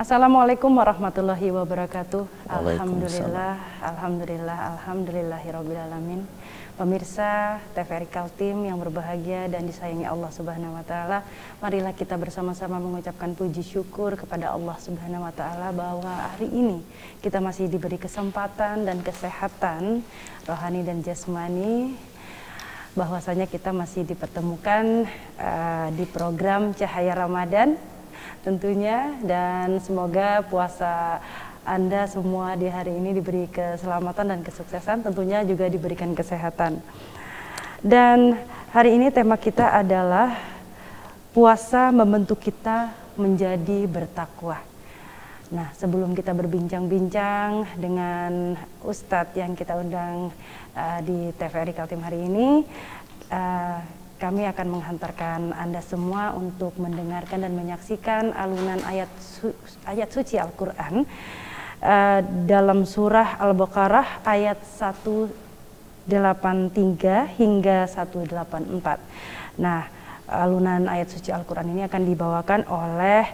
Assalamualaikum warahmatullahi wabarakatuh. Waalaikumsalam. Alhamdulillahirabbil alamin. Pemirsa TVRI Kaltim yang berbahagia dan disayangi Allah Subhanahu wa taala, marilah kita bersama-sama mengucapkan puji syukur kepada Allah Subhanahu wa taala bahwa hari ini kita masih diberi kesempatan dan kesehatan rohani dan jasmani, bahwasanya kita masih dipertemukan di program Cahaya Ramadan tentunya, dan semoga puasa Anda semua di hari ini diberi keselamatan dan kesuksesan, tentunya juga diberikan kesehatan. Dan hari ini tema kita adalah puasa membentuk kita menjadi bertakwa. Nah, sebelum kita berbincang-bincang dengan Ustadz yang kita undang di TVRI Kaltim hari ini, kami akan menghantarkan Anda semua untuk mendengarkan dan menyaksikan alunan ayat suci Al-Quran dalam surah Al-Baqarah ayat 183 hingga 184. Nah, alunan ayat suci Al-Quran ini akan dibawakan oleh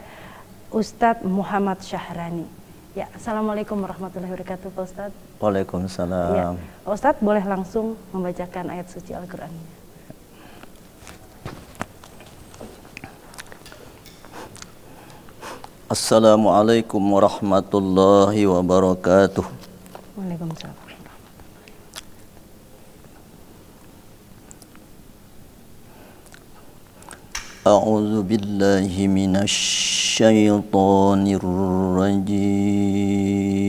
Ustadz Muhammad Syahrani. Ya, Assalamualaikum warahmatullahi wabarakatuh, Pak Ustadz. Waalaikumsalam. Ya, Ustadz boleh langsung membacakan ayat suci Al-Quran. Assalamualaikum warahmatullahi wabarakatuh. Waalaikumsalam. A'udzu billahi minasy syaithanir rajim.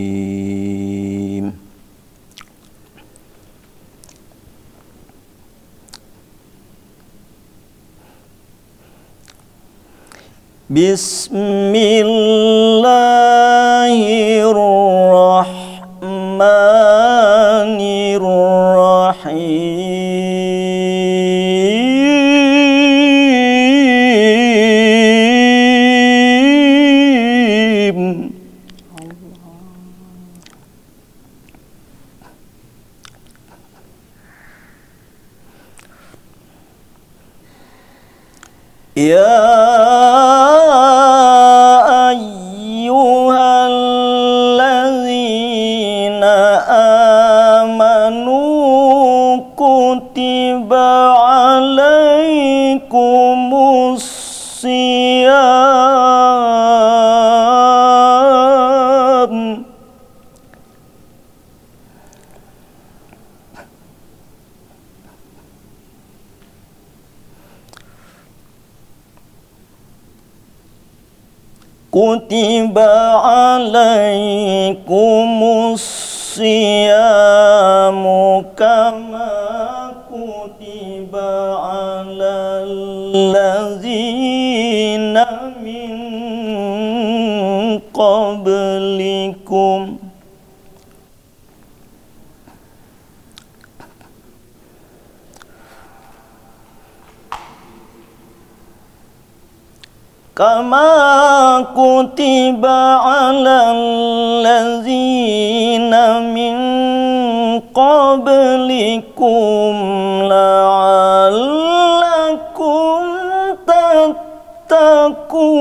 Bismillahirrahmanirrahim. Ya ayyuhalladzina amanu kutiba alaikumus siyam kutiba alaikumus siyamu kama kutiba alal ladzina min qablikum kama kutiba alal ladzina min qablikum la'allakum tattaqun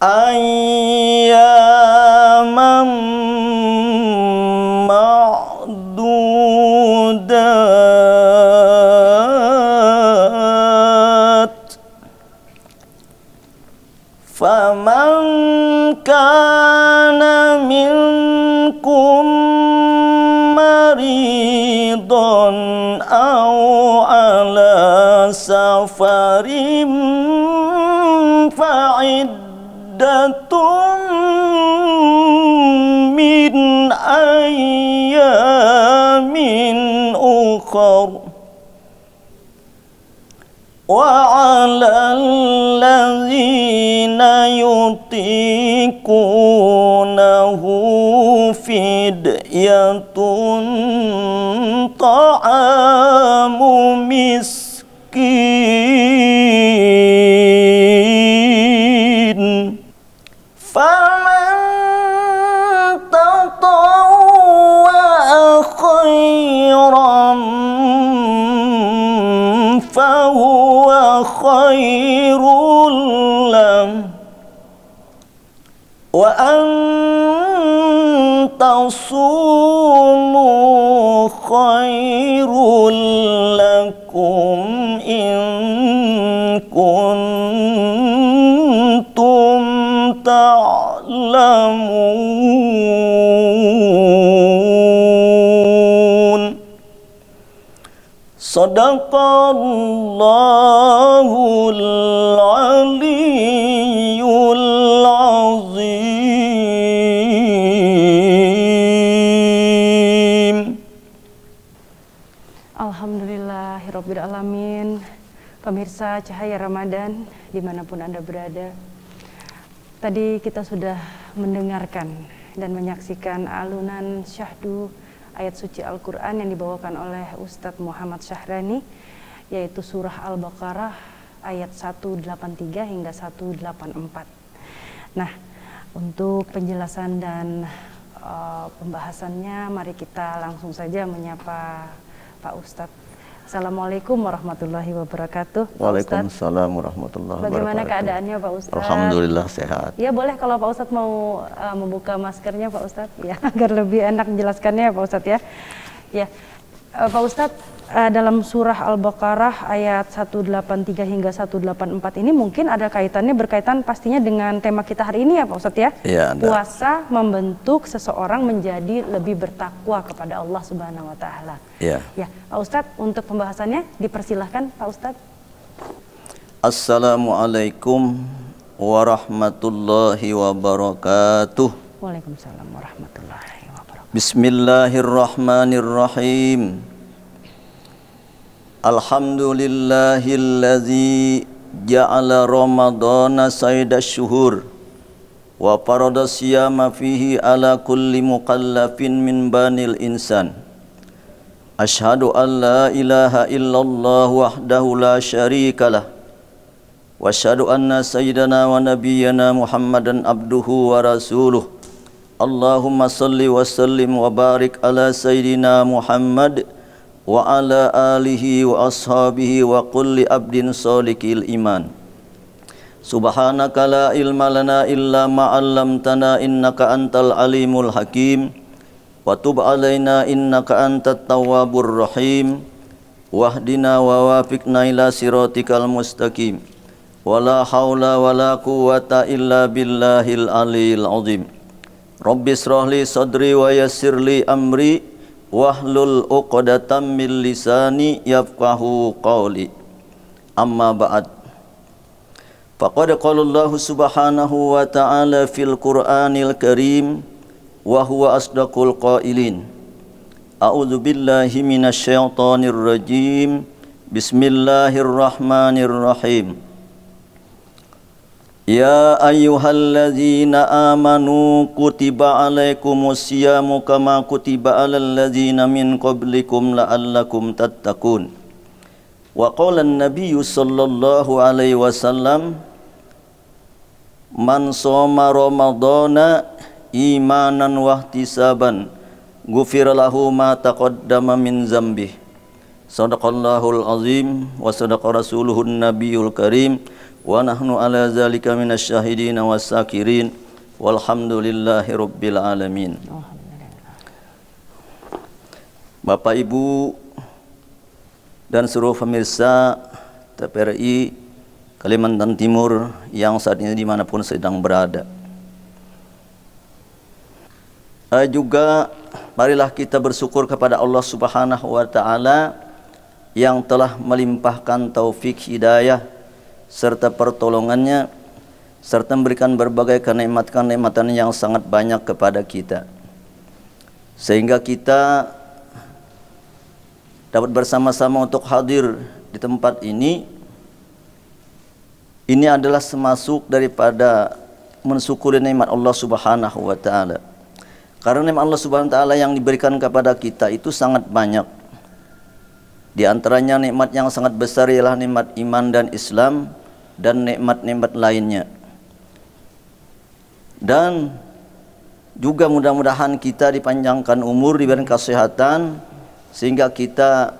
ayyaman ma'dudat faman kana minkum maridun aw ala safarim fa'iddatun min ayyamin ukhar wa 'alal ladzina yutiqunahu fidyatun ta'amu miskin faman tatawwa khairan فهو خير له وأن تصوموا خير لكم إن كنتم تعلمون Sadaqallahul aliyyul azim. Alhamdulillahirabbil alamin. Pemirsa Cahaya Ramadan dimanapun Anda berada, tadi kita sudah mendengarkan dan menyaksikan alunan syahdu ayat suci Al-Quran yang dibawakan oleh Ustadz Muhammad Syahrani, yaitu surah Al-Baqarah ayat 183 hingga 184. Nah, untuk penjelasan dan pembahasannya, mari kita langsung saja menyapa Pak Ustadz. Assalamualaikum warahmatullahi wabarakatuh. Waalaikumsalam warahmatullahi wabarakatuh. Bagaimana keadaannya Pak Ustadz? Alhamdulillah sehat. Ya, boleh kalau Pak Ustadz mau membuka maskernya Pak Ustadz, ya, agar lebih enak menjelaskannya ya Pak Ustadz ya. Ya, Pak Ustadz, dalam surah Al-Baqarah ayat 183 hingga 184 ini mungkin ada kaitannya, berkaitan pastinya dengan tema kita hari ini ya Pak Ustadz ya. Ya, puasa membentuk seseorang menjadi lebih bertakwa kepada Allah Subhanahu wa taala. Ya. Ya, Pak Ustadz, untuk pembahasannya dipersilahkan Pak Ustadz. Assalamualaikum warahmatullahi wabarakatuh. Waalaikumsalam warahmatullahi wabarakatuh. Bismillahirrahmanirrahim. Alhamdulillahilladzi ja'ala ramadana sayyidash syuhur wa farada siyama fihi ala kulli muqallafin min banil insan. Ashhadu an la ilaha illallah wahdahu la syarikalah wa asyhadu anna sayyidana wa nabiyyana Muhammadan abduhu wa rasuluh. Allahumma salli wa sallim wa barik ala sayyidina Muhammad wa ala alihi wa ashabihi wa kulli abdin salikil iman. Subhanaka la ilma lana illa ma 'allamtana innaka antal alimul hakim wa tub alaina innaka antat tawwabur rahim wahdina wa wafiqna ila siratikal mustaqim wala haula wala quwwata illa billahil aliyil azim. Rabbis shrahli sadri wa yassirli amri wahlul 'uqdatam min lisani yafqahu qawli. Amma ba'd. Faqad qala Allah subhanahu wa ta'ala fil Qur'anil Karim wa huwa asdaqul qailin. A'udzu billahi minasy syaithanir rajim. Bismillahirrahmanirrahim. Ya ayyuhalladzina amanu kutiba alaikumus syiyamu kama kutiba alal ladzina min qablikum la'allakum tattaqun. Wa qala an-nabiyyu sallallahu alaihi wasallam man shoma ramadhana imanan wa ihtisaban ghufira lahu ma taqaddama min dzambih. Shadaqallahul azim wa sadaqa rasuluhun nabiyul karim. Wa nahnu ala zalika minasyahidin wassakirin walhamdulillahi rabbil alamin. Bapak Ibu dan seluruh pemirsa TPRI Kalimantan Timur yang saat ini dimanapun sedang berada, juga marilah kita bersyukur kepada Allah Subhanahu wa ta'ala yang telah melimpahkan taufik hidayah serta pertolongannya, serta memberikan berbagai kenikmatan yang sangat banyak kepada kita, sehingga kita dapat bersama-sama untuk hadir di tempat ini. Ini adalah semasuk daripada mensyukuri nikmat Allah Subhanahu wa ta'ala. Karena nikmat Allah Subhanahu wa ta'ala yang diberikan kepada kita itu sangat banyak. Di antaranya nikmat yang sangat besar ialah nikmat iman dan Islam dan nikmat-nikmat lainnya. Dan juga mudah-mudahan kita dipanjangkan umur, diberikan kesehatan, sehingga kita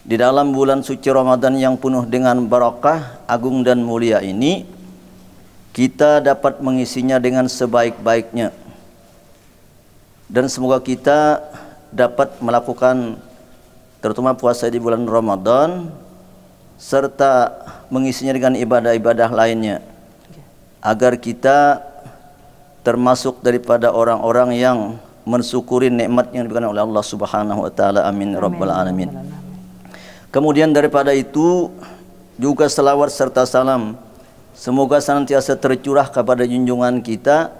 di dalam bulan suci Ramadan yang penuh dengan barakah, agung dan mulia ini, kita dapat mengisinya dengan sebaik-baiknya. Dan semoga kita dapat melakukan terutama puasa di bulan Ramadan serta mengisinya dengan ibadah-ibadah lainnya, agar kita termasuk daripada orang-orang yang mensyukuri nikmat yang diberikan oleh Allah Subhanahu wa taala. Amin rabbal alamin. Kemudian daripada itu juga selawat serta salam semoga senantiasa tercurah kepada junjungan kita,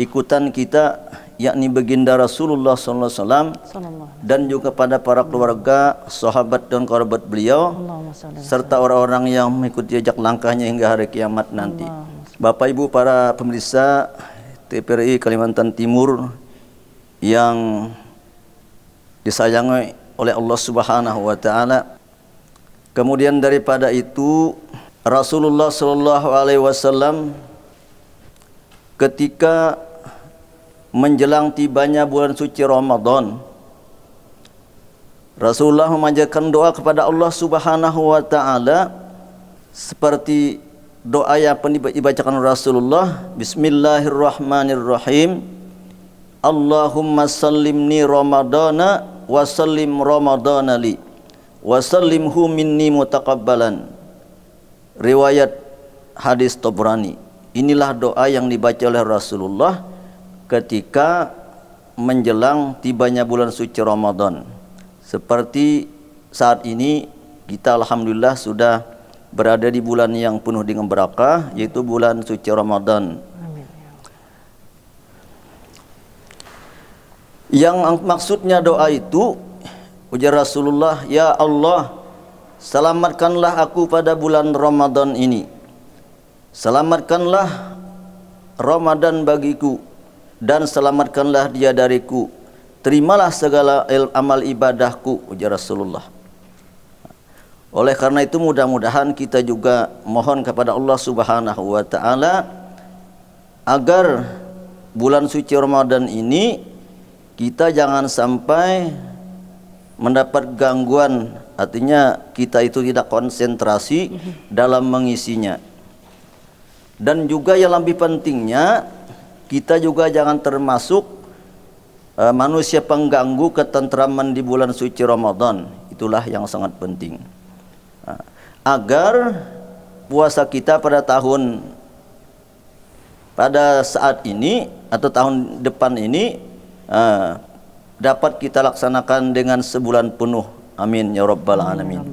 ikutan kita, yakni baginda Rasulullah sallallahu alaihi wasallam, dan juga pada para keluarga, sahabat dan kerabat beliau, serta orang-orang yang mengikuti jejak langkahnya hingga hari kiamat nanti. Bapak Ibu para pemirsa TVRI Kalimantan Timur yang disayangi oleh Allah Subhanahu wa taala. Kemudian daripada itu Rasulullah sallallahu alaihi wasallam ketika menjelang tibanya bulan suci Ramadan, Rasulullah memanjatkan doa kepada Allah Subhanahu wa taala seperti doa yang dibacakan Rasulullah, Bismillahirrahmanirrahim. Allahumma sallimni Ramadana wa sallim Ramadana li wa sallimhu minni mutaqabbalan. Riwayat hadis Tabrani. Inilah doa yang dibaca oleh Rasulullah ketika menjelang tibanya bulan suci Ramadan. Seperti saat ini kita alhamdulillah sudah berada di bulan yang penuh dengan barakah, yaitu bulan suci Ramadan. Amin. Yang maksudnya doa itu, ujar Rasulullah, ya Allah, selamatkanlah aku pada bulan Ramadan ini. Selamatkanlah Ramadan bagiku dan selamatkanlah dia dariku. Terimalah segala amal ibadahku, ujar Rasulullah. Oleh karena itu mudah-mudahan kita juga mohon kepada Allah Subhanahu wa taala agar bulan suci Ramadan ini kita jangan sampai mendapat gangguan, artinya kita itu tidak konsentrasi dalam mengisinya. Dan juga yang lebih pentingnya, kita juga jangan termasuk manusia pengganggu ketentraman di bulan suci Ramadan. Itulah yang sangat penting. Agar puasa kita pada saat ini atau tahun depan ini dapat kita laksanakan dengan sebulan penuh. Amin ya rabbal alamin.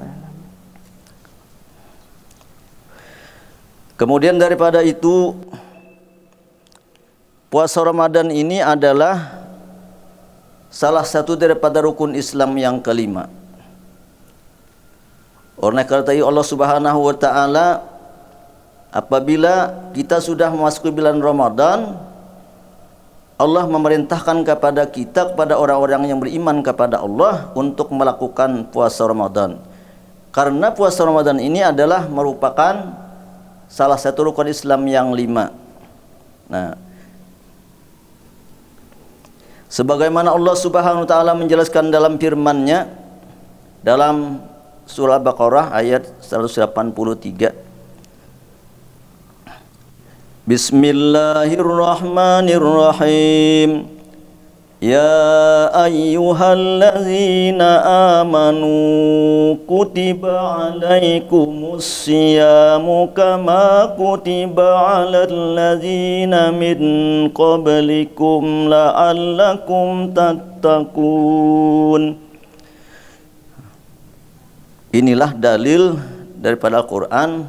Kemudian daripada itu, puasa Ramadan ini adalah salah satu daripada rukun Islam yang kelima. Oleh karena itu Allah Subhanahu wa taala apabila kita sudah memasuki bulan Ramadan, Allah memerintahkan kepada orang-orang yang beriman kepada Allah untuk melakukan puasa Ramadan. Karena puasa Ramadan ini adalah merupakan salah satu rukun Islam yang 5. Nah, sebagaimana Allah Subhanahu wa taala menjelaskan dalam firman-Nya dalam surah Baqarah ayat 183. Bismillahirrahmanirrahim. Ya ayyuhalladzina amanu kutiba alaikumus siyamu kama kutiba alal ladzina min qablikum la'allakum tattaqun. Inilah dalil daripada Al-Quran,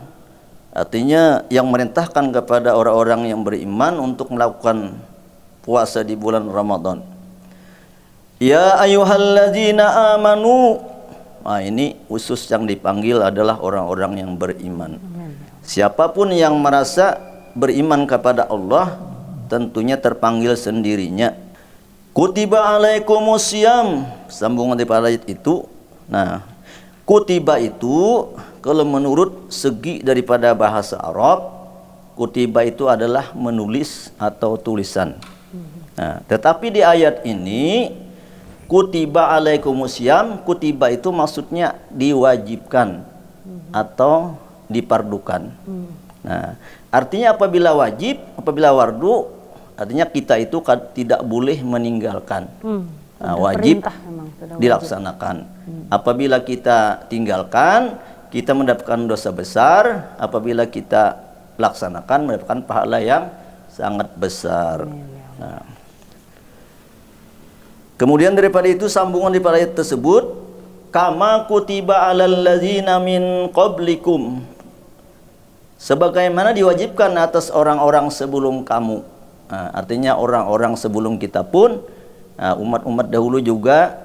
artinya yang merintahkan kepada orang-orang yang beriman untuk melakukan puasa di bulan Ramadan. Ya ayyuhalladzina amanu. Nah, ini khusus yang dipanggil adalah orang-orang yang beriman. Siapapun yang merasa beriman kepada Allah tentunya terpanggil sendirinya. Kutiba alaikumus syiyam, sambungan daripada ayat itu. Nah, kutiba itu kalau menurut segi daripada bahasa Arab, kutiba itu adalah menulis atau tulisan. Nah, tetapi di ayat ini kutiba alaikumusiyam, kutiba itu maksudnya diwajibkan atau dipardukan. Nah, artinya apabila wajib, apabila wardu, artinya kita itu tidak boleh meninggalkan. Nah, wajib dilaksanakan. Apabila kita tinggalkan, kita mendapatkan dosa besar. Apabila kita laksanakan, mendapatkan pahala yang sangat besar. Nah, kemudian daripada itu sambungan daripada ayat tersebut, kama kutiba alal ladzina min qablikum, sebagaimana diwajibkan atas orang-orang sebelum kamu. Nah, artinya orang-orang sebelum kita pun, umat-umat dahulu juga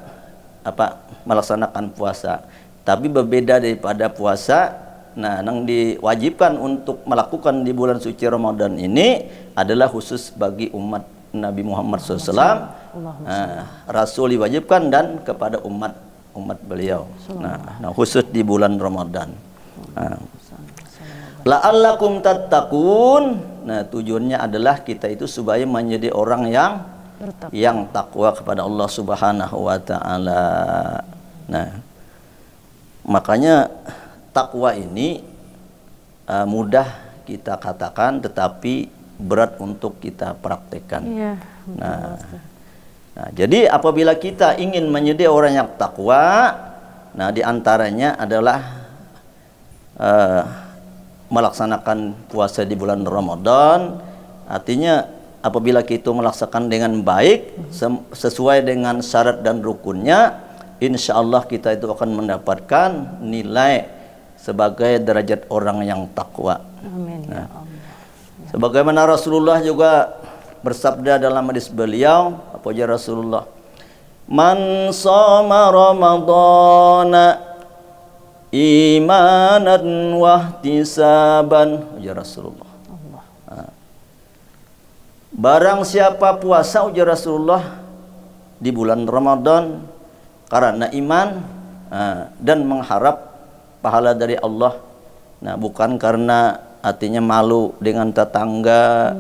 melaksanakan puasa. Tapi berbeda daripada puasa, yang diwajibkan untuk melakukan di bulan suci Ramadan ini adalah khusus bagi umat Nabi Muhammad SAW. Rasul diwajibkan dan kepada umat beliau. Nah, khusus di bulan Ramadan. La'allakum tattaqun. Nah, tujuannya adalah kita itu supaya menjadi orang yang takwa kepada Allah Subhanahu wa taala. Nah, makanya takwa ini mudah kita katakan tetapi berat untuk kita praktekkan. Nah, jadi apabila kita ingin menjadi orang yang takwa, nah di antaranya adalah melaksanakan puasa di bulan Ramadan. Artinya apabila kita melaksanakan dengan baik sesuai dengan syarat dan rukunnya, insya Allah kita itu akan mendapatkan nilai sebagai derajat orang yang takwa. Amin. Nah, sebagaimana Rasulullah juga bersabda dalam hadis beliau, apa aja Rasulullah, man shoma ramadhana imanan wahtisaban, ujar Rasulullah. Barang siapa puasa, ujar Rasulullah, di bulan Ramadan karena iman dan mengharap pahala dari Allah. Nah, bukan karena artinya malu dengan tetangga,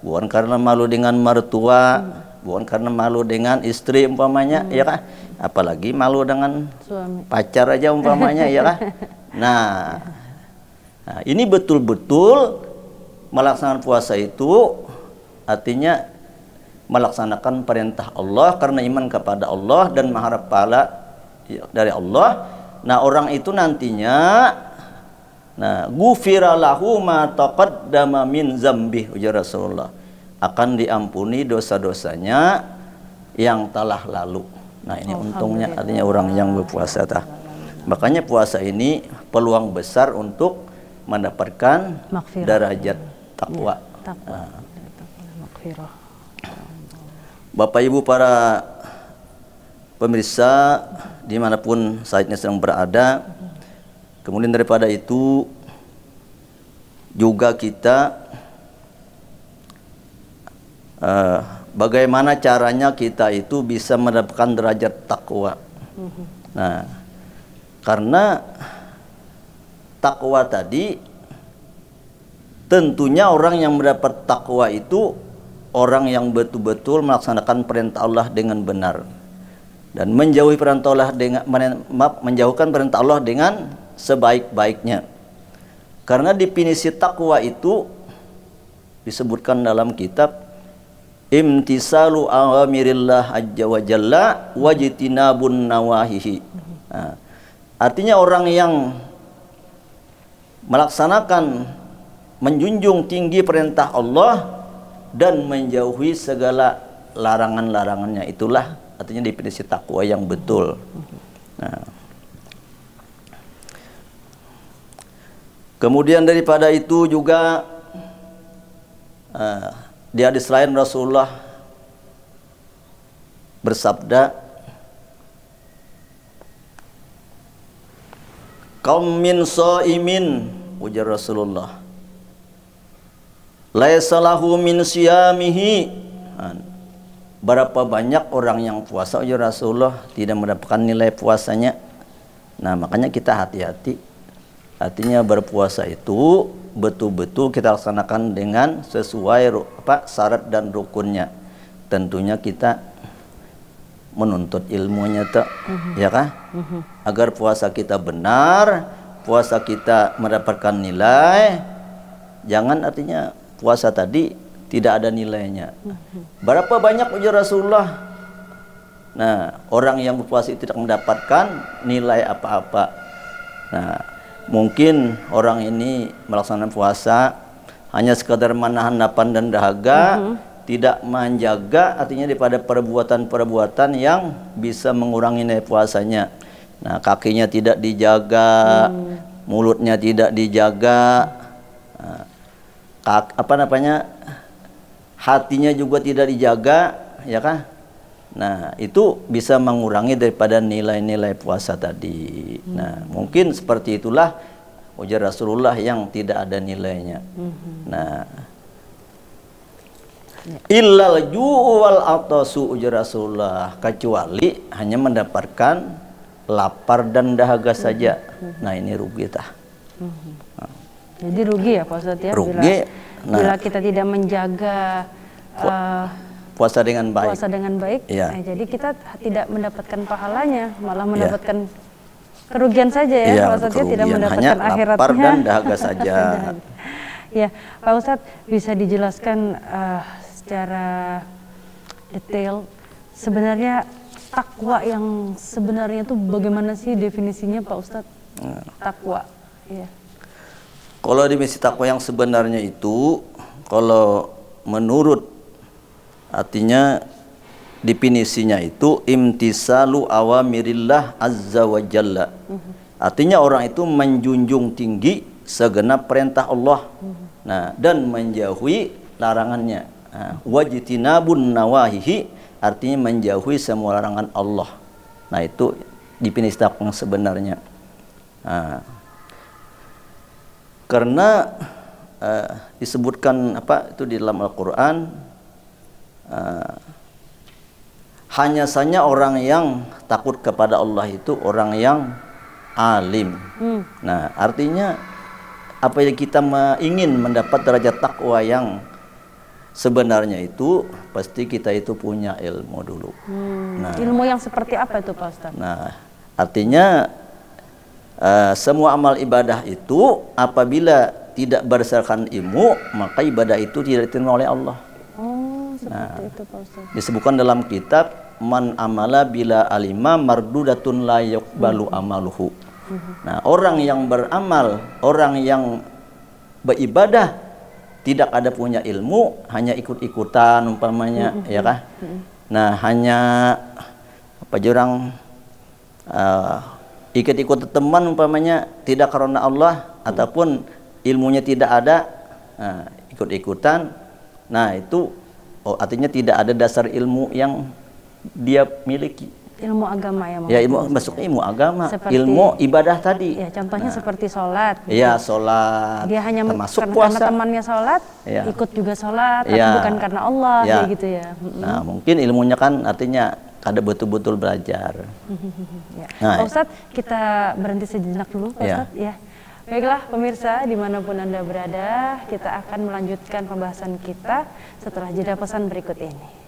bukan karena malu dengan mertua, bukan karena malu dengan istri umpamanya, ya kan? Apalagi malu dengan suami, pacar aja umpamanya, ya kan? Nah, ini betul-betul melaksanakan puasa itu artinya melaksanakan perintah Allah karena iman kepada Allah dan mengharap pahala dari Allah. Nah, orang itu nantinya ghufira lahu ma taqaddama min dzambi, ujar Rasulullah, akan diampuni dosa-dosanya yang telah lalu. Nah, ini untungnya artinya orang yang berpuasa Makanya puasa ini peluang besar untuk mendapatkan derajat takwa. Bapak Ibu para pemirsa dimanapun saat ini sedang berada, kemudian daripada itu juga kita bagaimana caranya kita itu bisa mendapatkan derajat takwa. Nah, karena takwa tadi tentunya orang yang mendapat takwa itu orang yang betul-betul melaksanakan perintah Allah dengan benar dan menjauhi perintah Allah menjauhkan perintah Allah dengan sebaik-baiknya. Karena definisi takwa itu disebutkan dalam kitab imtisalu awamirillah azza wa jalla wajtinabun nawahihi. Nah, artinya orang yang melaksanakan menjunjung tinggi perintah Allah dan menjauhi segala larangan-larangannya, itulah artinya definisi takwa yang betul. Nah, kemudian daripada itu juga di hadis lain Rasulullah bersabda, "Qaum min shaimin," ujar Rasulullah, "laisa lahu min siyamihi." Berapa banyak orang yang puasa, ujar Rasulullah, tidak mendapatkan nilai puasanya. Nah, makanya kita hati-hati. Artinya berpuasa itu betul-betul kita laksanakan dengan sesuai syarat dan rukunnya. Tentunya kita menuntut ilmunya tak, ya kan? Agar puasa kita benar, puasa kita mendapatkan nilai. Jangan artinya puasa tadi tidak ada nilainya. Berapa banyak ujar Rasulullah? Nah, orang yang berpuasa itu tidak mendapatkan nilai apa-apa. Nah, mungkin orang ini melaksanakan puasa hanya sekadar menahan napan dan dahaga, tidak menjaga artinya daripada perbuatan-perbuatan yang bisa mengurangi nilai puasanya. Nah, kakinya tidak dijaga, mulutnya tidak dijaga, hatinya juga tidak dijaga, ya kan? Nah, itu bisa mengurangi daripada nilai-nilai puasa tadi. Nah, mungkin seperti itulah ujar Rasulullah yang tidak ada nilainya. Nah, illal ju'u wal atasu ujar Rasulullah, kecuali hanya mendapatkan lapar dan dahaga saja. Nah, ini rugi tah. Jadi rugi ya Pak Ustadz ya, rugi. Bila kita tidak menjaga puasa dengan baik. Puasa dengan baik, ya. Jadi kita tidak mendapatkan pahalanya, malah mendapatkan kerugian saja ya, Pak Ustadz ya, tidak mendapatkan akhiratnya. Lapar dan dahaga saja. Ya, Pak Ustadz bisa dijelaskan secara detail sebenarnya takwa yang sebenarnya itu bagaimana sih definisinya Pak Ustadz? Takwa, ya. Kalau definisi takwa yang sebenarnya itu, kalau menurut artinya definisinya itu imtisalu awamirillah azza wa jalla. Artinya orang itu menjunjung tinggi segenap perintah Allah. Nah, dan menjauhi larangannya. Wajtinabun nawahihi artinya menjauhi semua larangan Allah. Nah, itu definisi takwa yang sebenarnya. Karena disebutkan itu di dalam Al-Qur'an, hanya saja orang yang takut kepada Allah itu orang yang alim. Nah, artinya apa yang kita ingin mendapat derajat takwa yang sebenarnya itu pasti kita itu punya ilmu dulu. Nah, ilmu yang seperti apa itu Pak Ustadz? Nah, artinya semua amal ibadah itu apabila tidak berdasarkan ilmu, maka ibadah itu tidak diterima oleh Allah. Seperti itu Pak Ustadz. Disebutkan dalam kitab man amala bila alima mardudatun la yuqbalu amaluhu. Nah, orang yang beramal, orang yang beribadah tidak ada punya ilmu, hanya ikut-ikutan umpamanya, ya kah? Nah, hanya ikut-ikut teman umpamanya, tidak karena Allah ataupun ilmunya tidak ada, ikut-ikutan. Nah, itu artinya tidak ada dasar ilmu yang dia miliki. Ilmu agama ya, ya, masuknya ilmu agama, seperti, ilmu ibadah tadi. Ya, contohnya seperti sholat. Ya, sholat. Dia hanya termasuk karena puasa. temannya sholat, ikut juga sholat, tapi bukan karena Allah, kayak gitu ya. Nah, mungkin ilmunya kan artinya ada betul-betul belajar. Pak Ustadz, kita berhenti sejenak dulu, Pak Ustadz. Ya. Baiklah pemirsa, dimanapun Anda berada, kita akan melanjutkan pembahasan kita setelah jeda pesan berikut ini.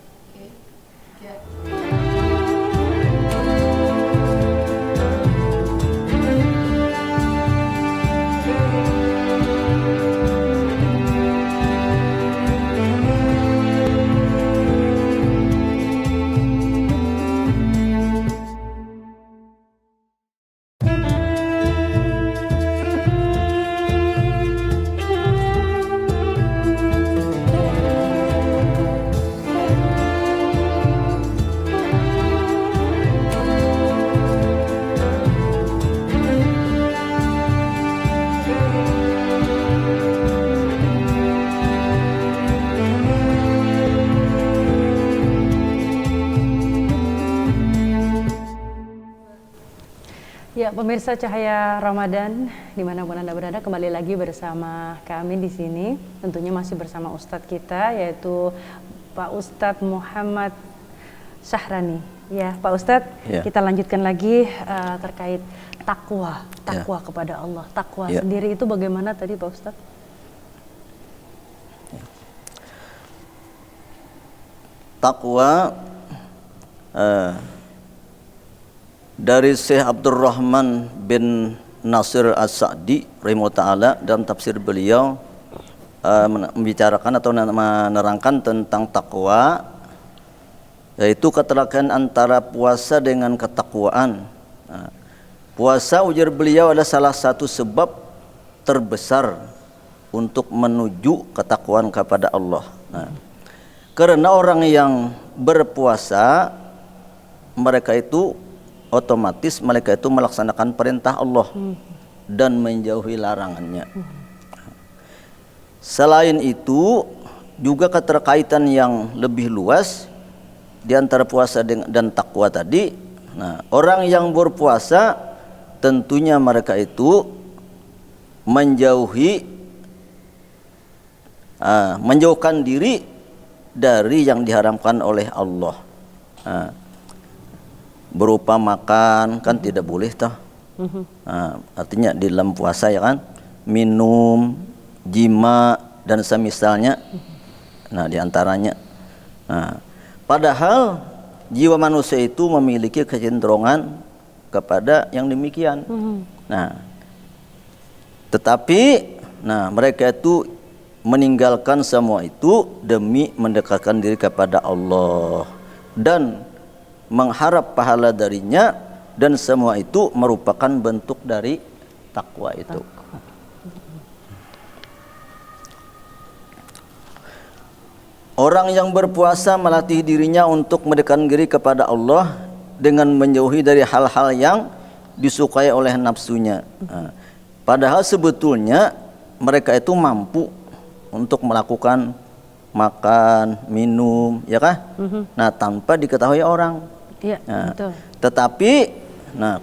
Ya, pemirsa Cahaya Ramadan, dimanapun Anda berada, kembali lagi bersama kami di sini. Tentunya masih bersama Ustadz kita, yaitu Pak Ustadz Muhammad Syahrani. Ya, Pak Ustadz, kita lanjutkan lagi terkait takwa kepada Allah. Takwa sendiri itu bagaimana tadi, Pak Ustadz? Takwa dari Syekh Abdurrahman bin Nasir As-Sa'di rahimahullah taala dalam tafsir beliau membicarakan atau menerangkan tentang takwa, yaitu keterkaitan antara puasa dengan ketakwaan. Nah, puasa ujar beliau adalah salah satu sebab terbesar untuk menuju ketakwaan kepada Allah. Nah, karena orang yang berpuasa, mereka itu otomatis mereka itu melaksanakan perintah Allah dan menjauhi larangannya. Selain itu juga keterkaitan yang lebih luas di antara puasa dan takwa tadi. Nah, orang yang berpuasa tentunya mereka itu menjauhkan diri dari yang diharamkan oleh Allah. Nah, berupa makan kan tidak boleh toh. Nah, artinya di dalam puasa ya kan, minum, jima dan semisalnya. Nah, diantaranya. Nah, padahal jiwa manusia itu memiliki kecenderungan kepada yang demikian. Nah, tetapi mereka itu meninggalkan semua itu demi mendekatkan diri kepada Allah dan mengharap pahala darinya, dan semua itu merupakan bentuk dari takwa itu. Orang yang berpuasa melatih dirinya untuk mendekatkan diri kepada Allah dengan menjauhi dari hal-hal yang disukai oleh nafsunya. Padahal sebetulnya mereka itu mampu untuk melakukan makan, minum, ya kah? Nah, tanpa diketahui orang. Iya, betul. Tetapi,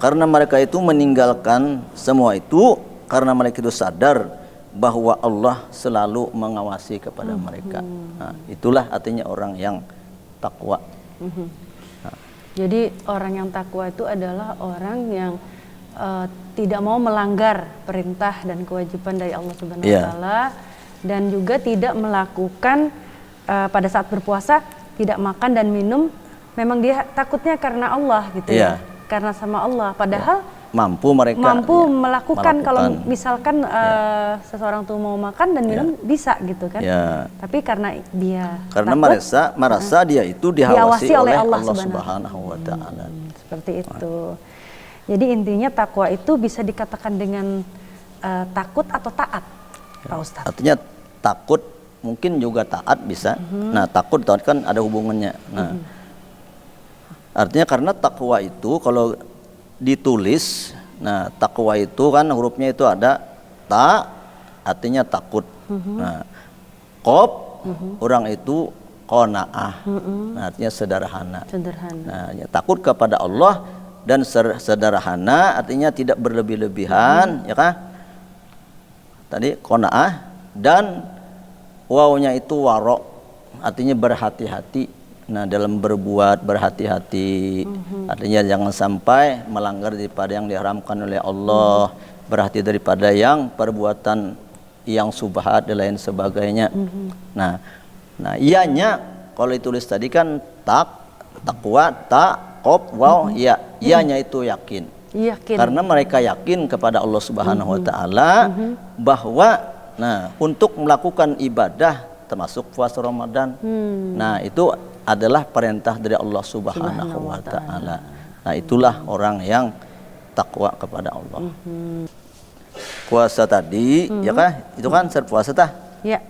karena mereka itu meninggalkan semua itu, karena mereka itu sadar bahwa Allah selalu mengawasi kepada mereka. Nah, itulah artinya orang yang takwa. Jadi orang yang takwa itu adalah orang yang tidak mau melanggar perintah dan kewajiban dari Allah Subhanahu wa taala, dan juga tidak melakukan pada saat berpuasa tidak makan dan minum, memang dia takutnya karena Allah gitu ya. Karena sama Allah, padahal mampu melakukan. Kalau misalkan seseorang tuh mau makan dan minum bisa gitu kan. Tapi karena dia takut, merasa dia itu diawasi oleh Allah Subhanahu wa taala. Seperti itu. Jadi intinya takwa itu bisa dikatakan dengan takut atau taat, Pak Ustadz. Artinya takut mungkin juga taat bisa. Nah, takut kan ada hubungannya. Nah, artinya karena takwa itu kalau ditulis, takwa itu kan hurufnya itu ada ta, artinya takut. Nah, qaf, orang itu qanaah, artinya sederhana. Nah, takut kepada Allah dan sederhana, artinya tidak berlebih-lebihan, ya kan? Tadi qanaah, dan wawnya itu waro, artinya berhati-hati. Nah, dalam berbuat berhati-hati, artinya jangan sampai melanggar daripada yang diharamkan oleh Allah, berhati daripada yang perbuatan yang subhat dan lain sebagainya. Nah, ianya kalau ditulis tadi kan takwa, qaf, waw, ya, ianya itu yakin. Karena mereka yakin kepada Allah Subhanahu wa taala bahwa untuk melakukan ibadah termasuk puasa Ramadan. Nah, itu adalah perintah dari Allah Subhanahu wa taala. Nah, itulah orang yang takwa kepada Allah. Puasa tadi, ya kan? Itu kan puasa tah.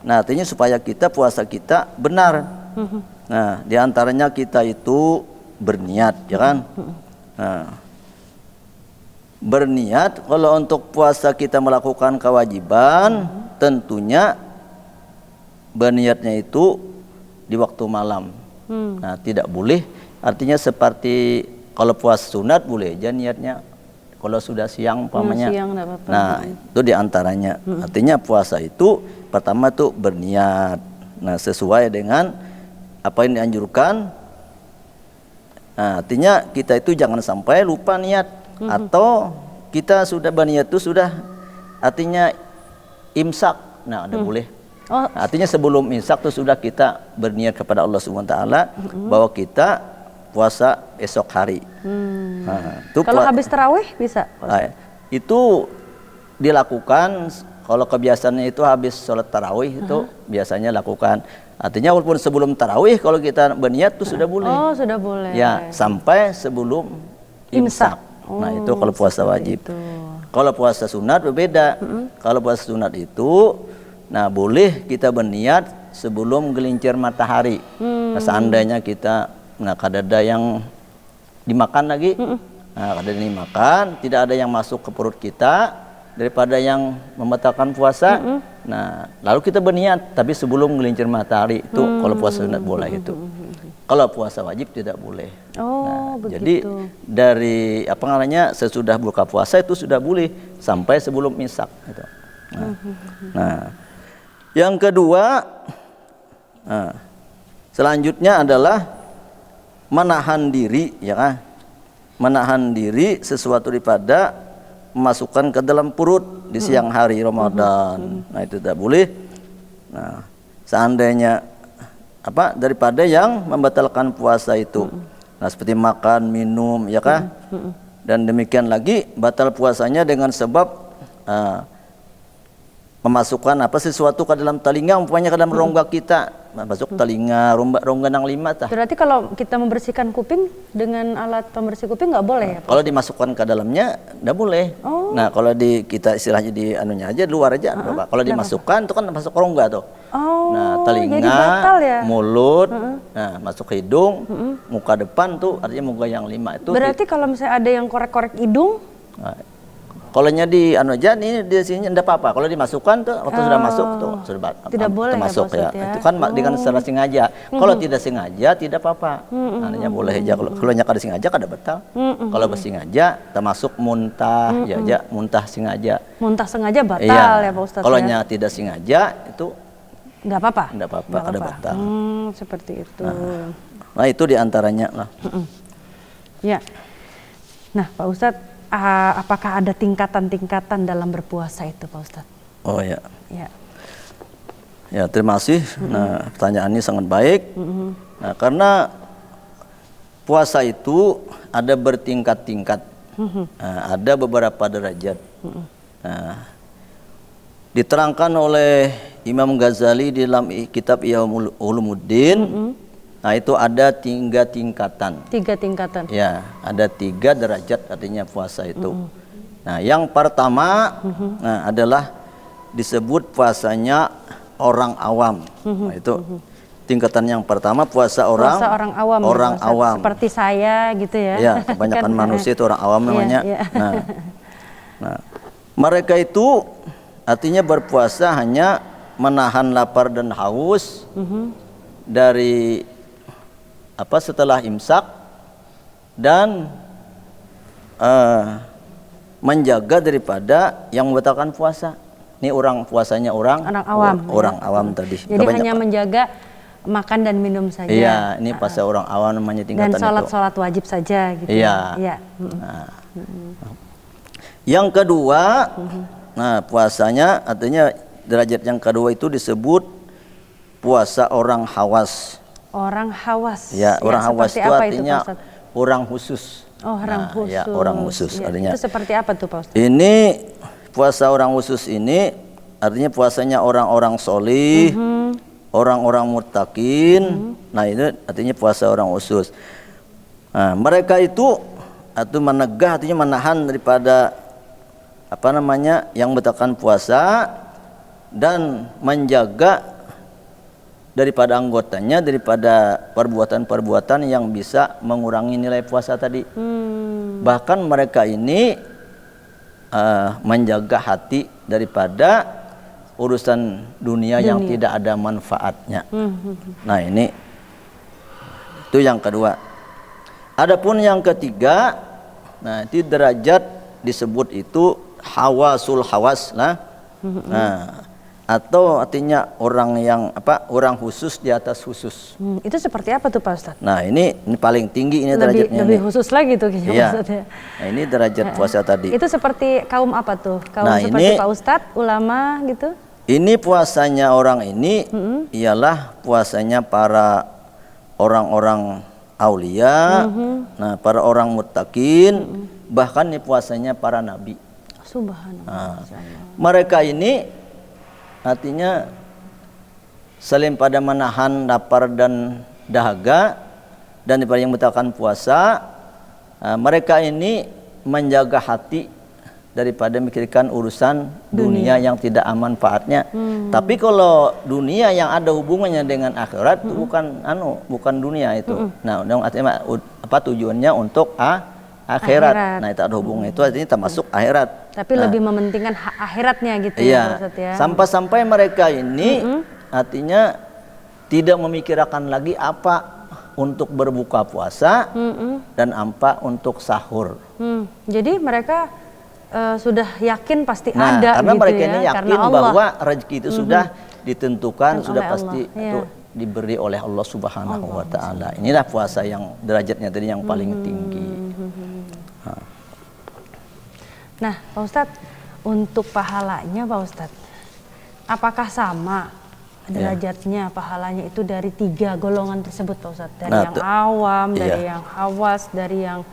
Nah, artinya supaya puasa kita benar. Nah, di antaranya kita itu berniat, ya kan? Nah, berniat kalau untuk puasa kita melakukan kewajiban, tentunya berniatnya itu di waktu malam. Nah, tidak boleh, artinya seperti kalau puasa sunat boleh aja niatnya kalau sudah siang umpamanya. Nah, itu diantaranya. Artinya puasa itu pertama tuh berniat. Nah, sesuai dengan apa yang dianjurkan. Nah, artinya kita itu jangan sampai lupa niat, atau kita sudah berniat itu sudah artinya imsak. Nah, ada boleh. Artinya sebelum imsak itu sudah kita berniat kepada Allah Subhanahu wa taala bahwa kita puasa esok hari. Nah, itu Kalau habis tarawih bisa? Pak Ustadz? itu dilakukan kalau kebiasaannya itu habis sholat tarawih itu biasanya lakukan. Artinya walaupun sebelum tarawih kalau kita berniat itu sudah boleh. Oh, sudah boleh. Ya, sampai sebelum imsak. Nah, itu kalau puasa wajib. Itu. Kalau puasa sunat berbeda. Kalau puasa sunat itu, nah boleh kita berniat sebelum gelincir matahari. Nah, seandainya kita, nah kadada yang dimakan lagi, nah kadada dimakan, tidak ada yang masuk ke perut kita daripada yang membatalkan puasa. Nah, lalu kita berniat, tapi sebelum gelincir matahari itu kalau puasa sunat boleh itu. Kalau puasa wajib tidak boleh. Oh, begitu. Jadi dari apa namanya sesudah buka puasa itu sudah boleh sampai sebelum imsak. Gitu. Nah, yang kedua, selanjutnya adalah menahan diri, ya kan? Menahan diri sesuatu daripada memasukkan ke dalam perut di siang hari Ramadan. Nah, itu tidak boleh. Nah, seandainya daripada yang membatalkan puasa itu. Nah, seperti makan, minum, ya kan? Dan demikian lagi batal puasanya dengan sebab memasukkan sesuatu ke dalam telinga, umpamanya ke dalam rongga kita, masuk telinga, rongga yang 5 tah. Berarti kalau kita membersihkan kuping dengan alat pembersih kuping nggak boleh ya, Pak? Kalau dimasukkan ke dalamnya nggak boleh. Nah, kalau kita istilahnya di anunya aja, luar aja. Kalau dimasukkan itu kan masuk rongga tuh. Nah, jadi telinga, batal ya? mulut, nah masuk hidung, muka depan tuh artinya muka yang 5 itu. Berarti kalau misalnya ada yang korek-korek hidung, kalau di anu aja ini di sini enggak apa-apa. Kalau dimasukkan tuh waktu sudah masuk tuh sudah tidak boleh termasuk ya, ya. Itu kan dengan secara sengaja. Kalau tidak sengaja tidak apa-apa. Artinya boleh aja kalau nyakar sengaja kada batal. Kalau bersengaja termasuk muntah ya muntah sengaja. Muntah sengaja batal ya Pak Ustadz. Kalau ya? tidak sengaja itu nggak apa-apa. Enggak apa-apa kada batal. Seperti itu. Nah, itu diantaranya lah. Ya. Nah, Pak Ustadz, apakah ada tingkatan-tingkatan dalam berpuasa itu, Pak Ustadz? Oh ya. Ya. Ya, terima kasih. Nah, pertanyaan ini sangat baik. Nah, karena puasa itu ada bertingkat-tingkat. Nah, ada beberapa derajat. Nah, diterangkan oleh Imam Ghazali di dalam kitab Ihya Ulumuddin. Nah, itu ada 3 tingkatan. 3 tingkatan. Ya, ada 3 derajat artinya puasa itu. Nah, yang pertama adalah disebut puasanya orang awam. Nah, itu tingkatan yang pertama puasa orang awam. Orang awam. Seperti saya gitu ya. Ya, kebanyakan manusia itu orang awam namanya. Iya. Nah, mereka itu artinya berpuasa hanya menahan lapar dan haus dari setelah imsak dan menjaga daripada yang membatalkan puasa. Ini puasanya orang awam. Orang awam tadi. Jadi hanya menjaga makan dan minum saja. Iya, ini puasa orang awam namanya tingkatan itu. Dan sholat wajib saja gitu. Iya. Nah, yang kedua, nah puasanya artinya derajat yang kedua itu disebut puasa orang hawas. Orang hawas. Ya, orang hawas itu artinya orang khusus. Oh, orang khusus. Ya, orang khusus ya, artinya. Itu seperti apa tuh, Pak Ustadz? Ini puasa orang khusus ini artinya puasanya orang-orang solih, orang-orang muttaqin. Nah, itu artinya puasa orang khusus. Nah, mereka itu menegah artinya menahan daripada yang membatalkan puasa dan menjaga daripada anggotanya daripada perbuatan-perbuatan yang bisa mengurangi nilai puasa tadi. Bahkan mereka ini menjaga hati daripada urusan dunia yang tidak ada manfaatnya. Nah, ini itu yang kedua. Adapun yang ketiga, nah itu derajat disebut itu hawasul hawas lah. Nah, atau artinya orang yang orang khusus di atas khusus. Itu seperti apa tuh, Pak Ustadz? Nah, ini paling tinggi ini derajatnya. Lebih khusus lagi tuh kayaknya, iya. Ustadz ya. Nah, ini derajat puasa tadi. Itu seperti kaum apa tuh? Kaum nah, seperti Pak Ustadz, ulama gitu? Ini puasanya orang ini ialah puasanya para orang-orang aulia, nah para orang muttaqin, bahkan nih puasanya para nabi. Subhanallah. Mereka ini artinya selain pada menahan lapar dan dahaga dan daripada yang membatalkan puasa, mereka ini menjaga hati daripada memikirkan urusan dunia yang tidak aman manfaatnya. Tapi kalau dunia yang ada hubungannya dengan akhirat itu bukan dunia itu. Nah, artinya apa tujuannya untuk akhirat. Nah, itu ada hubungan itu artinya termasuk akhirat. Tapi lebih mementingkan akhiratnya gitu ya, Ustaz ya. Sampai-sampai mereka ini artinya tidak memikirkan lagi apa untuk berbuka puasa dan apa untuk sahur. Jadi mereka sudah yakin pasti nah, ada karena gitu mereka ya. ini yakin bahwa rezeki itu sudah ditentukan, sudah pasti itu diberi oleh Allah Subhanahu wa taala. Inilah puasa yang derajatnya tadi yang paling tinggi. Nah, Pak Ustadz, untuk pahalanya Pak Ustadz, apakah sama derajatnya pahalanya itu dari 3 golongan tersebut Pak Ustadz? Dari yang awam, dari yang hawas, dari yang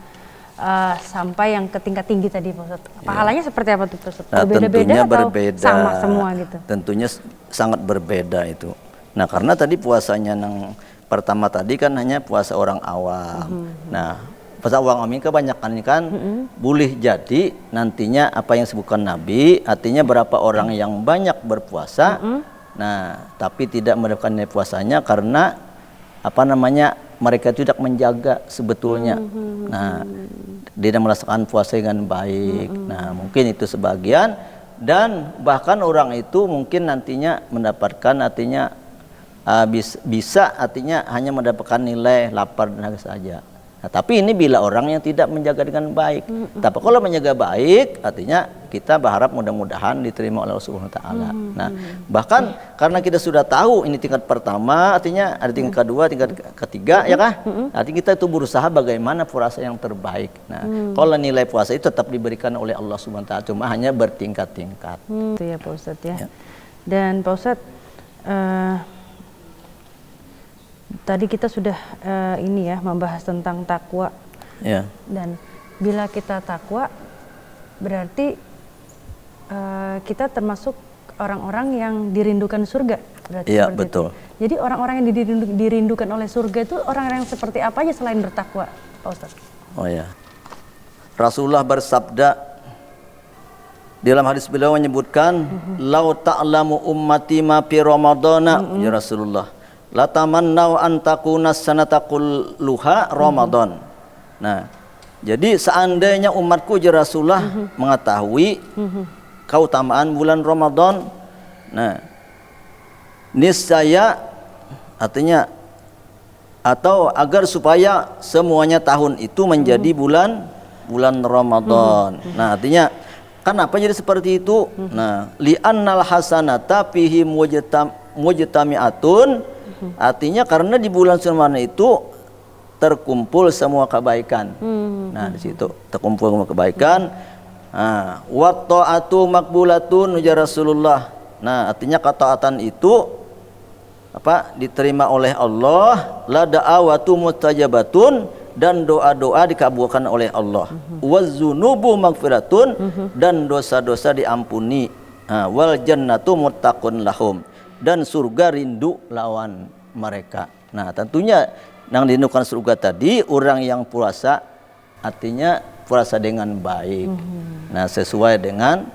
sampai yang ke tingkat tinggi tadi Pak Ustadz. Pahalanya seperti apa tuh Pak Ustadz? Berbeda-beda atau berbeda, sama semua gitu? Tentunya sangat berbeda itu. Nah, karena tadi puasanya yang pertama tadi kan hanya puasa orang awam. Nah, puasa orang awam ini kebanyakan ini kan boleh jadi nantinya apa yang disebutkan Nabi, artinya berapa orang yang banyak berpuasa, nah tapi tidak mendapatkan nilai puasanya karena apa namanya mereka tidak menjaga sebetulnya. Nah, tidak melaksanakan puasa dengan baik. Nah, mungkin itu sebagian dan bahkan orang itu mungkin nantinya mendapatkan artinya bisa artinya hanya mendapatkan nilai lapar dan haus saja. Nah, tapi ini bila orang yang tidak menjaga dengan baik. Tapi kalau menjaga baik, artinya kita berharap mudah-mudahan diterima oleh Allah Subhanahu wa taala. Nah, bahkan karena kita sudah tahu ini tingkat pertama, artinya ada tingkat kedua, tingkat ketiga, ya kah? Artinya kita itu berusaha bagaimana puasa yang terbaik. Nah, kalau nilai puasa itu tetap diberikan oleh Allah Subhanahu wa taala, cuma hanya bertingkat-tingkat. Itu ya Pak Ustadz ya. Dan Pak Ustadz, tadi kita sudah ini ya membahas tentang takwa. Dan bila kita takwa berarti kita termasuk orang-orang yang dirindukan surga. Iya, betul. Itu. Jadi orang-orang yang dirindukan oleh surga itu orang-orang yang seperti apa aja selain bertakwa, Pak Ustadz? Oh ya. Rasulullah bersabda dalam hadis beliau menyebutkan, "Lau ta'lamu ummati ma fi Ramadana," ya Rasulullah. La tamannau an takuna sanata kulluha Ramadan. Nah, jadi seandainya umatku ya Rasulullah mengetahui keutamaan bulan Ramadan, nah niscaya artinya atau agar supaya semuanya tahun itu menjadi bulan Ramadan. Nah, artinya kenapa jadi seperti itu? Nah, li'annal hasanata fihi mujtami'atun. Artinya karena di bulan Ramadan itu terkumpul semua kebaikan. Nah, di situ terkumpul semua kebaikan. Wa ta'atu maqbulatun ya Rasulullah. Nah, artinya ketaatan itu apa? Diterima oleh Allah, la da'awatu mustajabatun, dan doa-doa dikabulkan oleh Allah. Wazunubu maghfiratun, dan dosa-dosa diampuni. Wal jannatu muttaqun lahum, dan surga rindu lawan mereka. Nah, tentunya yang dirindukan surga tadi orang yang puasa, artinya puasa dengan baik. Nah, sesuai dengan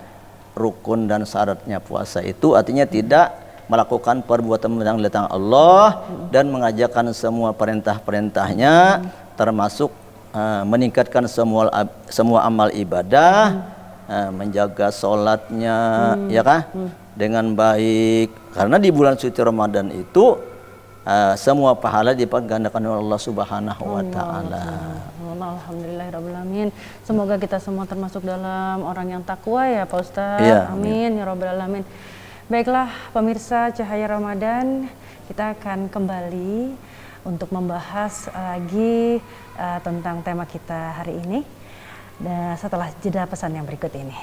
rukun dan syaratnya puasa itu, artinya tidak melakukan perbuatan yang datang Allah dan mengajarkan semua perintah-perintahnya, termasuk meningkatkan semua amal ibadah, menjaga sholatnya, ya kah? Dengan baik. Karena di bulan suci Ramadan itu semua pahala digandakan oleh Allah Subhanahu wa taala. Alhamdulillahirabbil alamin. Semoga kita semua termasuk dalam orang yang takwa ya Pak Ustadz. Ya, amin ya rabbal alamin. Baiklah pemirsa Cahaya Ramadan, kita akan kembali untuk membahas lagi tentang tema kita hari ini. Dan setelah jeda pesan yang berikut ini.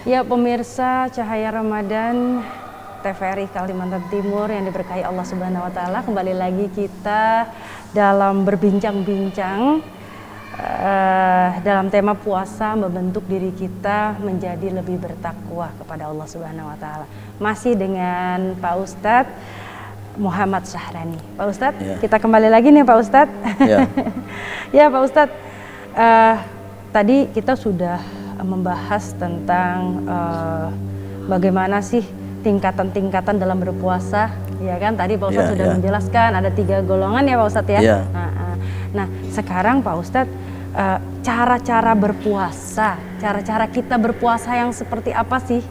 Ya pemirsa Cahaya Ramadan TVRI Kalimantan Timur yang diberkahi Allah Subhanahu wa taala, kembali lagi kita dalam berbincang-bincang dalam tema puasa membentuk diri kita menjadi lebih bertakwa kepada Allah Subhanahu wa taala. Masih dengan Pak Ustadz Muhammad Syahrani. Pak Ustadz, kita kembali lagi nih Pak Ustadz. Ya Pak Ustadz, tadi kita sudah membahas tentang bagaimana sih tingkatan-tingkatan dalam berpuasa, ya kan? Tadi Pak Ustadz sudah menjelaskan ada 3 golongan ya Pak Ustadz ya. Nah sekarang Pak Ustadz, cara-cara berpuasa, cara-cara kita berpuasa yang seperti apa sih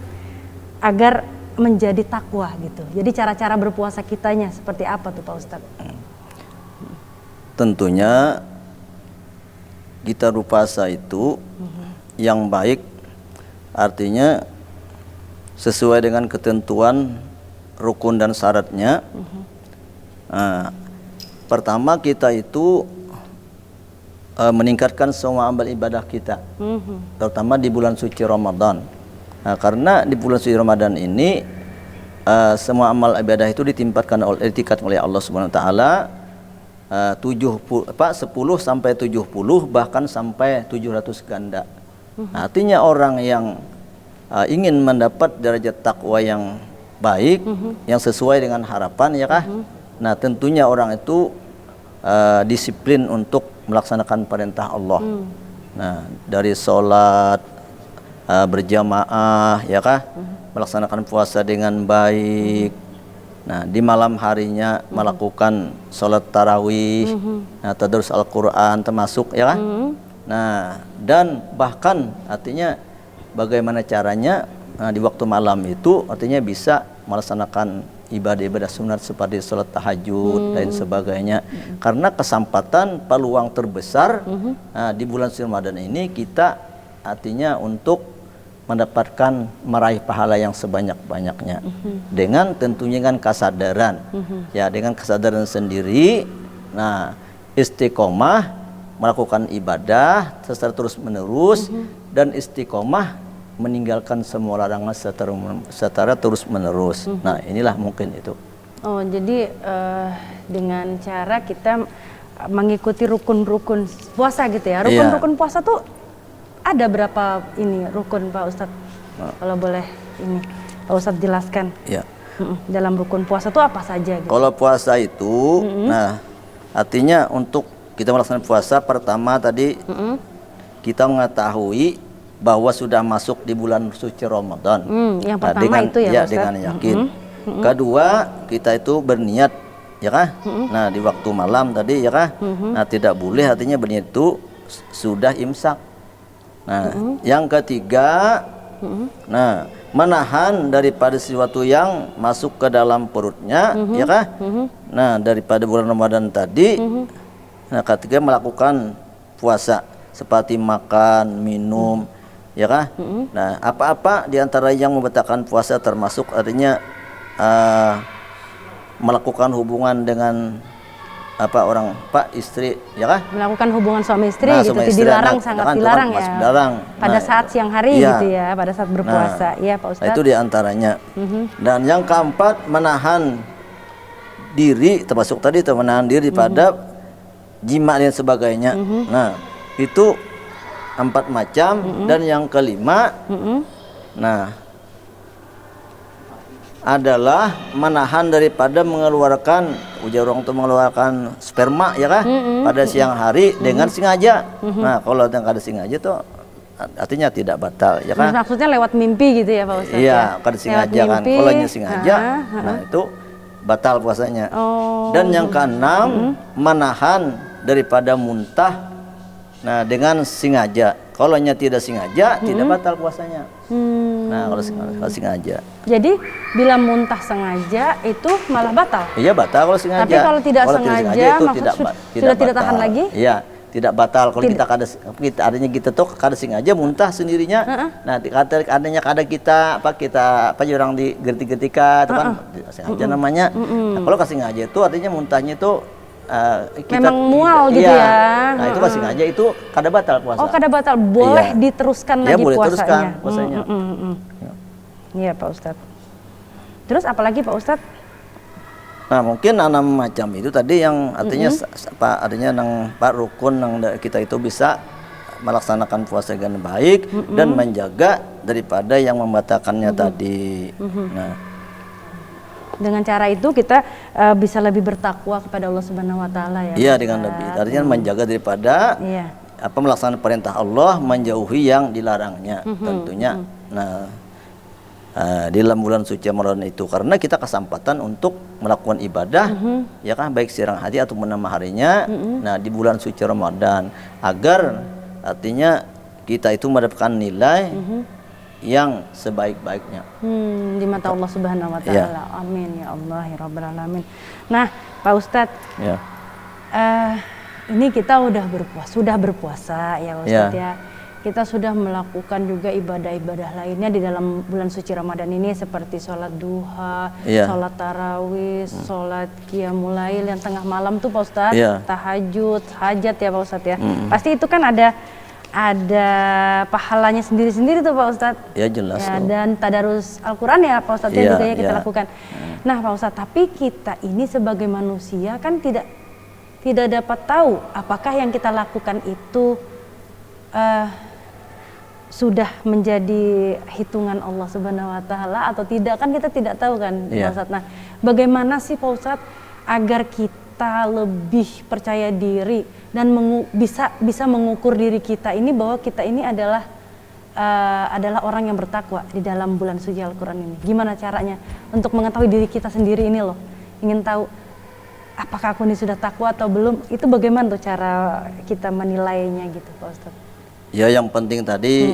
agar menjadi takwa gitu? Jadi cara-cara berpuasa kitanya seperti apa tuh Pak Ustadz? Tentunya kita berpuasa itu yang baik, artinya sesuai dengan ketentuan rukun dan syaratnya. Pertama kita itu meningkatkan semua amal ibadah kita, terutama di bulan suci Ramadan. Nah, karena di bulan suci Ramadan ini semua amal ibadah itu ditingkatkan oleh Allah Subhanahu wa taala, 10 sampai 70 bahkan sampai 700 ganda. Nah, artinya orang yang ingin mendapat derajat takwa yang baik, yang sesuai dengan harapan, ya kah? Nah, tentunya orang itu disiplin untuk melaksanakan perintah Allah. Nah, dari sholat berjamaah, ya kah? Melaksanakan puasa dengan baik. Nah, di malam harinya melakukan sholat tarawih, tadarus Al-Quran termasuk, ya kah? Nah, dan bahkan artinya bagaimana caranya di waktu malam itu artinya bisa melaksanakan ibadah-ibadah sunat seperti sholat tahajud dan sebagainya. Karena kesempatan peluang terbesar di bulan suci Ramadan ini kita artinya untuk mendapatkan meraih pahala yang sebanyak-banyaknya dengan tentunya dengan kesadaran, ya dengan kesadaran sendiri. Nah, istiqomah melakukan ibadah secara terus menerus dan istiqomah meninggalkan semua larangan secara terus menerus. Nah, inilah mungkin itu. Oh, jadi dengan cara kita mengikuti rukun-rukun puasa gitu ya. Rukun-rukun puasa tuh ada berapa ini rukun Pak Ustadz? Kalau boleh ini Pak Ustadz jelaskan. Ya. Dalam rukun puasa tuh apa saja gitu? Kalau puasa itu, nah artinya untuk kita melaksanakan puasa pertama tadi kita mengetahui bahwa sudah masuk di bulan suci Ramadan. Yang pertama dengan, itu ya, dengan yakin. Kedua, kita itu berniat, ya kah? Nah, di waktu malam tadi, ya kah? Nah, tidak boleh artinya berniat itu sudah imsak. Nah, yang ketiga, nah menahan daripada sesuatu yang masuk ke dalam perutnya, ya kah? Nah, daripada bulan Ramadan tadi. Nah, ketika melakukan puasa seperti makan, minum, ya kah? Nah, apa-apa diantara yang membatalkan puasa termasuk artinya melakukan hubungan dengan istri, ya kah? Melakukan hubungan suami istri gitu, dilarang, sangat dilarang ya. Dilarang. Pada saat siang hari gitu ya, pada saat berpuasa, ya Pak Ustadz. Itu diantaranya. Dan yang keempat menahan diri, termasuk tadi menahan diri pada jima dan sebagainya. Nah, itu 4 macam. Dan yang kelima, nah adalah menahan daripada mengeluarkan, ujar orang itu mengeluarkan sperma, ya kah? Pada siang hari dengan sengaja. Nah, kalau yang kada sengaja tuh artinya tidak batal, ya kan? Maksudnya lewat mimpi gitu ya Pak Ustadz? Iya, kada sengaja kan. Kalau sengaja, nah itu batal puasanya. Dan yang keenam, menahan daripada muntah, nah dengan sengaja. Kalau tidak sengaja, tidak batal puasanya. Nah, kalau sengaja. Jadi bila muntah sengaja itu malah batal? Iya, batal kalau sengaja. Tapi kalau tidak sengaja itu sudah tidak tahan lagi? Iya, tidak batal. Kalau kita tuh kada sengaja muntah sendirinya. Nah, adanya kita orang di gerti-gertika itu kan sengaja namanya. Nah, kalau sengaja itu artinya muntahnya itu memang mual gitu iya. ya. Nah itu pasti sengaja itu kada batal puasa. Oh kada batal, boleh diteruskan ya, lagi boleh puasanya. Teruskan puasanya. Iya Pak Ustadz. Terus apalagi Pak Ustadz? Nah mungkin 6 macam itu tadi yang artinya apa artinya nang Pak rukun nang kita itu bisa melaksanakan puasa dengan baik dan menjaga daripada yang membatalkannya tadi. Nah, dengan cara itu kita bisa lebih bertakwa kepada Allah Subhanahu wa taala ya. Iya dengan lebih artinya menjaga daripada apa melaksanakan perintah Allah, menjauhi yang dilarangnya tentunya. Nah, di dalam bulan suci Ramadan itu karena kita kesempatan untuk melakukan ibadah ya kan baik siang hari atau malam harinya. Nah, di bulan suci Ramadan agar artinya kita itu mendapatkan nilai yang sebaik-baiknya di mata Allah Subhanahu wa taala. Amin ya Allah ya rabbal alamin. Nah, Pak Ustadz. Ya. Ini kita sudah berpuasa ya Ustadz ya. Kita sudah melakukan juga ibadah-ibadah lainnya di dalam bulan suci Ramadan ini seperti sholat duha, sholat tarawih, sholat qiyamul lail yang tengah malam tuh Pak Ustadz, tahajud, hajat ya Pak Ustadz ya. Pasti itu kan ada pahalanya sendiri-sendiri tuh Pak Ustadz. Ya jelas. Ya, dan tadarus Al-Quran ya Pak Ustadz ya juga ya kita lakukan. Nah Pak Ustadz, tapi kita ini sebagai manusia kan tidak dapat tahu apakah yang kita lakukan itu sudah menjadi hitungan Allah Subhanahu wa taala atau tidak, kan kita tidak tahu kan Pak Ustadz. Nah, bagaimana sih Pak Ustadz agar kita lebih percaya diri dan bisa mengukur diri kita ini bahwa kita ini adalah orang yang bertakwa di dalam bulan suci Al-Quran ini. Gimana caranya untuk mengetahui diri kita sendiri ini loh, ingin tahu apakah aku ini sudah takwa atau belum, itu bagaimana tuh cara kita menilainya gitu Pak Ustadz? Ya yang penting tadi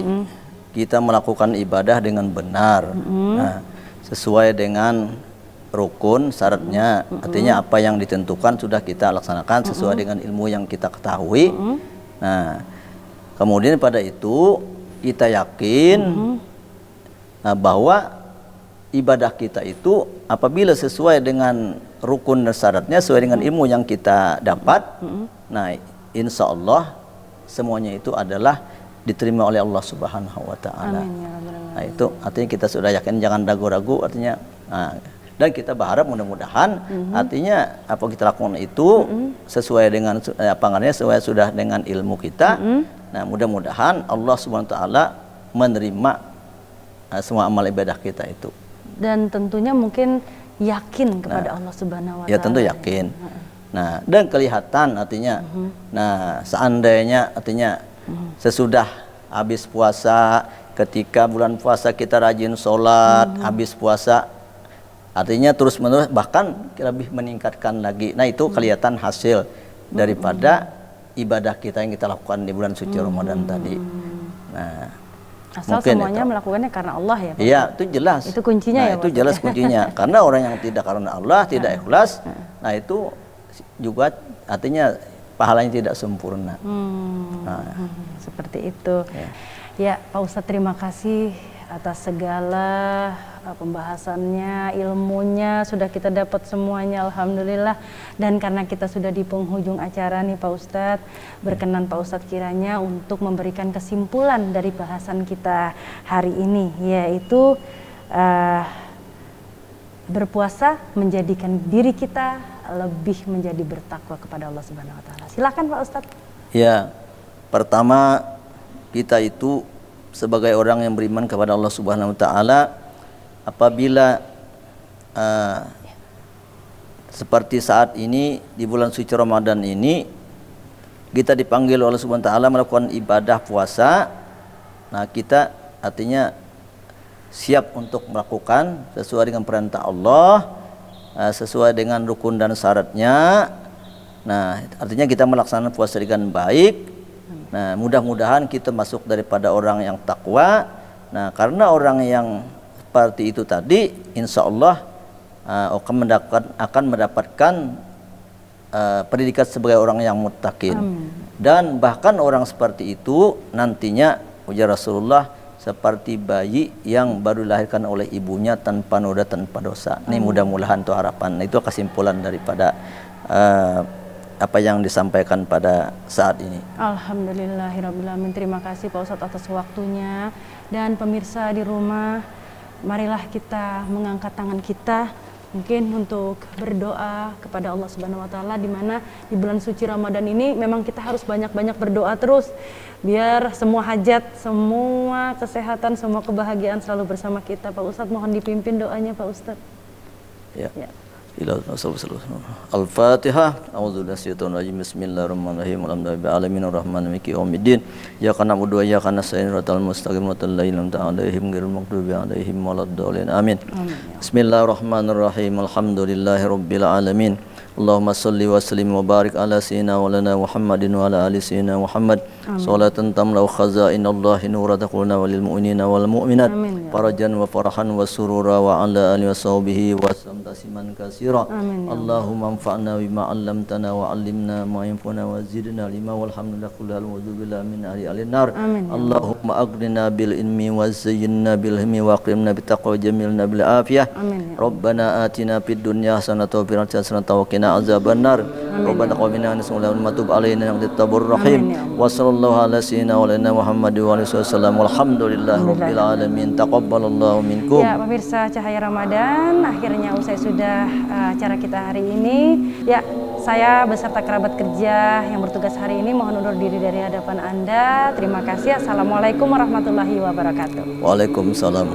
kita melakukan ibadah dengan benar, nah, sesuai dengan rukun syaratnya, artinya apa yang ditentukan sudah kita laksanakan sesuai dengan ilmu yang kita ketahui. Nah, kemudian pada itu kita yakin bahwa ibadah kita itu apabila sesuai dengan rukun dan syaratnya, sesuai dengan ilmu yang kita dapat, nah insya Allah semuanya itu adalah diterima oleh Allah Subhanahu wa taala. Nah, itu artinya kita sudah yakin, jangan ragu-ragu artinya. Nah, dan kita berharap mudah-mudahan artinya apa kita lakukan itu sesuai dengan sesuai sudah dengan ilmu kita. Nah, mudah-mudahan Allah Subhanahu wa taala menerima semua amal ibadah kita itu. Dan tentunya mungkin yakin kepada Allah Subhanahu wa taala. Ya tentu yakin. Nah, dan kelihatan artinya, nah seandainya artinya sesudah habis puasa, ketika bulan puasa kita rajin sholat, habis puasa, artinya terus menerus bahkan lebih meningkatkan lagi. Nah itu kelihatan hasil daripada ibadah kita yang kita lakukan di bulan suci Ramadan tadi. Nah, asal semuanya melakukannya karena Allah ya Pak? Iya, itu jelas. Itu kuncinya ya Pak? Itu jelas kuncinya. Karena orang yang tidak karena Allah, tidak ikhlas, nah itu juga artinya pahalanya tidak sempurna. Seperti itu. Ya Pak Ustadz, terima kasih atas segala pembahasannya, ilmunya sudah kita dapat semuanya, alhamdulillah. Dan karena kita sudah di penghujung acara nih Pak Ustadz, berkenan Pak Ustadz kiranya untuk memberikan kesimpulan dari bahasan kita hari ini, yaitu berpuasa menjadikan diri kita lebih menjadi bertakwa kepada Allah Subhanahu wa taala. Silakan Pak Ustadz. Ya, pertama kita itu sebagai orang yang beriman kepada Allah Subhanahu wa taala, apabila seperti saat ini di bulan suci Ramadan ini kita dipanggil oleh Allah Subhanahu wa taala melakukan ibadah puasa, nah kita artinya siap untuk melakukan sesuai dengan perintah Allah, sesuai dengan rukun dan syaratnya. Nah, artinya kita melaksanakan puasa dengan baik. Nah, mudah-mudahan kita masuk daripada orang yang takwa. Nah, karena orang yang seperti itu tadi, insya Allah akan mendapatkan predikat sebagai orang yang muttaqin. Dan bahkan orang seperti itu nantinya, ujar Rasulullah, seperti bayi yang baru dilahirkan oleh ibunya tanpa noda, tanpa dosa. Ini mudah-mudahan itu harapan. Nah, itu kesimpulan daripada apa yang disampaikan pada saat ini. Alhamdulillahirrabbilalamin. Terima kasih Pak Ustadz atas waktunya. Dan pemirsa di rumah, marilah kita mengangkat tangan kita mungkin untuk berdoa kepada Allah Subhanahu wa taala, di mana di bulan suci Ramadan ini memang kita harus banyak-banyak berdoa terus biar semua hajat, semua kesehatan, semua kebahagiaan selalu bersama kita. Pak Ustadz, mohon dipimpin doanya Pak Ustadz. Ya. Al-Fatihah. A'udzubillahi minasyaitonir rajim. Bismillahirrahmanirrahim. Alhamdulillahi alamin arrahmanir rahim yaumiddin. Iyyaka na'budu wa iyyaka nasta'in. Ihdinas mustaqim siratal ladzina an'amta 'alaihim ghairil maghdubi 'alaihim waladdallin. Amin. Bismillahirrahmanirrahim. Alhamdulillahirabbil alamin. Allahumma salli wa sallim wa barik ala sayyidina wa lana Muhammadin wa ala ali sayyidina Muhammad. Salatan tamlau khazainallahi nura taquluna walil mu'minina wal mu'minat farajan wa farahan wa surura wa ala alihi wa sahbihi wa sallam tasliman katsira. Allahumma anfa'na bima 'allamtana wa 'allimna ma yanfa'una wa zidna ilma walhamdulillahi kullal wa'udzu billahi min ahli nar. Allahumma aghnina bil ilmi wa zayyinna bil hilmi wa aqrimna bit taqwa jamilna bil afiyah. Rabbana atina fid dunya hasanatan wa fil akhirati hasanatan wa qina azabannar. Rabbana qina wa tub alaina innaka at-tawwabur rahim. Wa sallallahu ala sayyidina wa lana Muhammad wa alihi wasallam. Walhamdulillahi rabbil alamin. Taqabbalallahu minkum. Ya, pemirsa Cahaya Ramadan, akhirnya usai sudah acara kita hari ini. Ya, saya beserta kerabat kerja yang bertugas hari ini mohon undur diri dari hadapan Anda. Terima kasih. Assalamualaikum warahmatullahi wabarakatuh. Waalaikumsalam.